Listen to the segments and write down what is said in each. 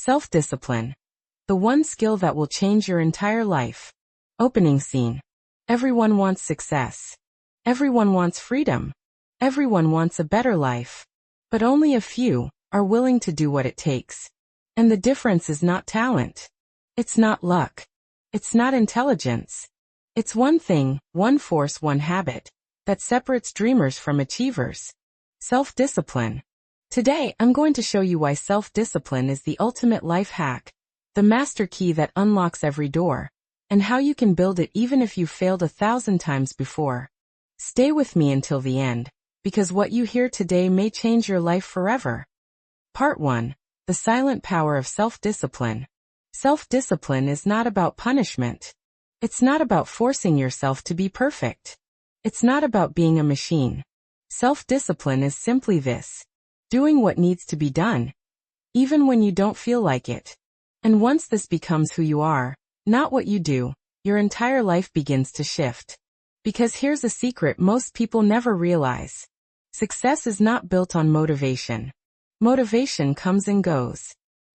Self-discipline. The one skill that will change your entire life. Opening scene. Everyone wants success. Everyone wants freedom. Everyone wants a better life. But only a few are willing to do what it takes. And the difference is not talent. It's not luck. It's not intelligence. It's one thing, one force, one habit that separates dreamers from achievers. Self-discipline. Today, I'm going to show you why self-discipline is the ultimate life hack, the master key that unlocks every door, and how you can build it even if you've failed 1,000 times before. Stay with me until the end, because what you hear today may change your life forever. Part 1. The silent power of self-discipline. Self-discipline is not about punishment. It's not about forcing yourself to be perfect. It's not about being a machine. Self-discipline is simply this: doing what needs to be done, even when you don't feel like it. And once this becomes who you are, not what you do, your entire life begins to shift. Because here's a secret most people never realize. Success is not built on motivation. Motivation comes and goes.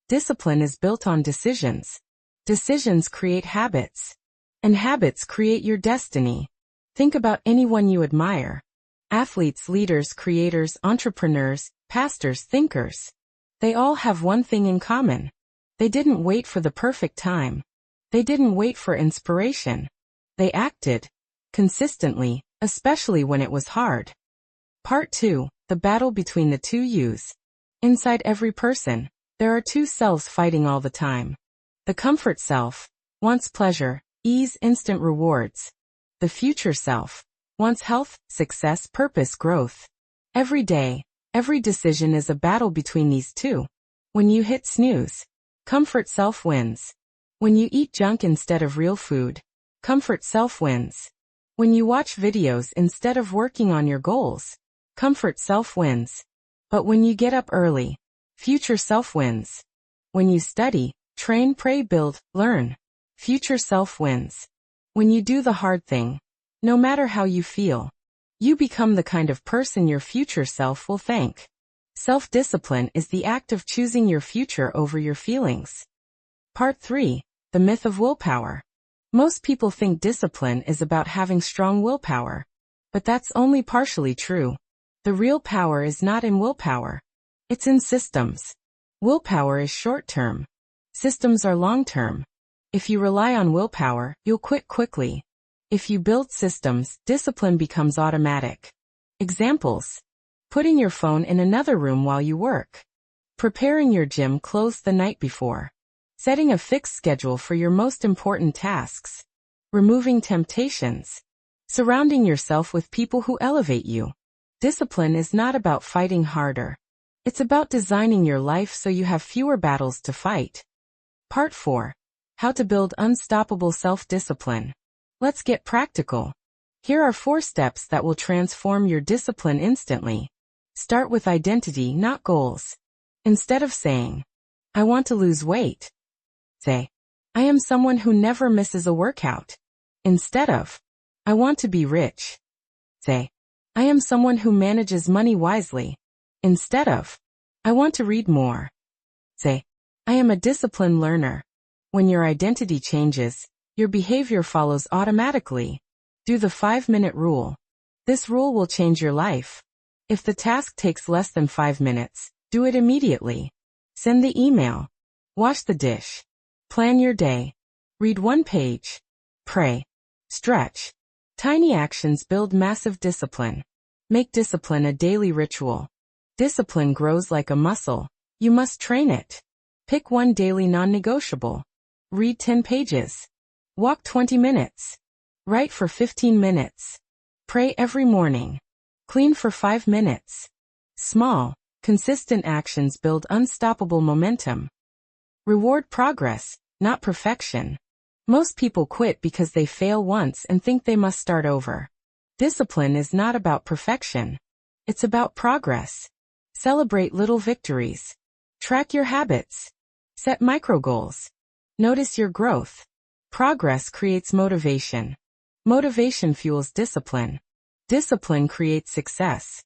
Discipline is built on decisions. Decisions create habits. And habits create your destiny. Think about anyone you admire. Athletes, leaders, creators, entrepreneurs, pastors, thinkers. They all have one thing in common. They didn't wait for the perfect time. They didn't wait for inspiration. They acted. Consistently, especially when it was hard. Part 2. The battle between the two yous. Inside every person, there are two selves fighting all the time. The comfort self wants pleasure, ease, instant rewards. The future self wants health, success, purpose, growth. Every day, every decision is a battle between these two. When you hit snooze, comfort self wins. When you eat junk instead of real food, comfort self wins. When you watch videos instead of working on your goals, comfort self wins. But when you get up early, future self wins. When you study, train, pray, build, learn, future self wins. When you do the hard thing, no matter how you feel, you become the kind of person your future self will thank. Self-discipline is the act of choosing your future over your feelings. Part 3. The myth of willpower. Most people think discipline is about having strong willpower. But that's only partially true. The real power is not in willpower. It's in systems. Willpower is short-term. Systems are long-term. If you rely on willpower, you'll quit quickly. If you build systems, discipline becomes automatic. Examples: putting your phone in another room while you work, preparing your gym clothes the night before, setting a fixed schedule for your most important tasks, removing temptations, surrounding yourself with people who elevate you. Discipline is not about fighting harder. It's about designing your life so you have fewer battles to fight. Part 4. How to build unstoppable self-discipline. Let's get practical. Here are 4 steps that will transform your discipline instantly. Start with identity, not goals. Instead of saying, "I want to lose weight," say, "I am someone who never misses a workout." Instead of, "I want to be rich," say, "I am someone who manages money wisely." Instead of, "I want to read more," say, "I am a disciplined learner." When your identity changes, your behavior follows automatically. Do the 5-minute rule. This rule will change your life. If the task takes less than 5 minutes, do it immediately. Send the email. Wash the dish. Plan your day. Read 1 page. Pray. Stretch. Tiny actions build massive discipline. Make discipline a daily ritual. Discipline grows like a muscle. You must train it. Pick 1 daily non-negotiable. Read 10 pages. Walk 20 minutes. Write for 15 minutes. Pray every morning. Clean for 5 minutes. Small, consistent actions build unstoppable momentum. Reward progress, not perfection. Most people quit because they fail once and think they must start over. Discipline is not about perfection. It's about progress. Celebrate little victories. Track your habits. Set micro goals. Notice your growth. Progress creates motivation. Motivation fuels discipline. Discipline creates success.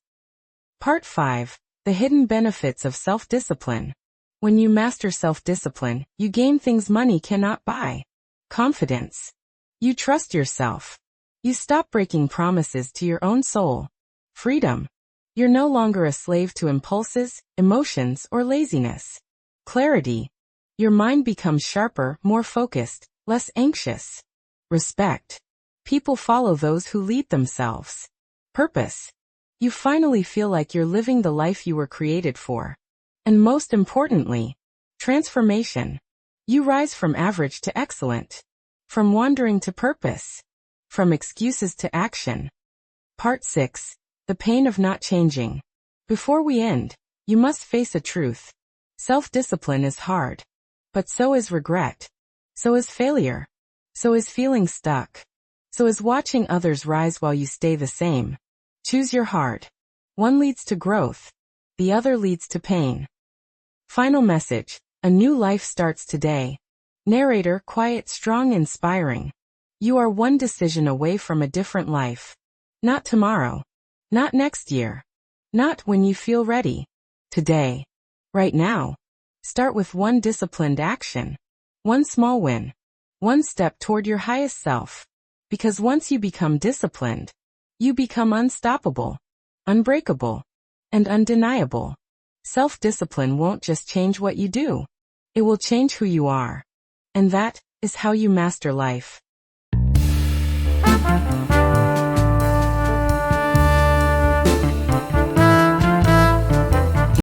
Part 5. The hidden benefits of self-discipline. When you master self-discipline, you gain things money cannot buy. Confidence. You trust yourself. You stop breaking promises to your own soul. Freedom. You're no longer a slave to impulses, emotions, or laziness. Clarity. Your mind becomes sharper, more focused, less anxious. Respect. People follow those who lead themselves. Purpose. You finally feel like you're living the life you were created for. And most importantly, transformation. You rise from average to excellent. From wandering to purpose. From excuses to action. Part 6. The pain of not changing. Before we end, you must face a truth. Self-discipline is hard. But so is regret. So is failure. So is feeling stuck. So is watching others rise while you stay the same. Choose your heart. One leads to growth. The other leads to pain. Final message. A new life starts today. Narrator, quiet, strong, inspiring. You are one decision away from a different life. Not tomorrow. Not next year. Not when you feel ready. Today. Right now. Start with one disciplined action. One small win. One step toward your highest self. Because once you become disciplined, you become unstoppable, unbreakable, and undeniable. Self-discipline won't just change what you do. It will change who you are. And that is how you master life.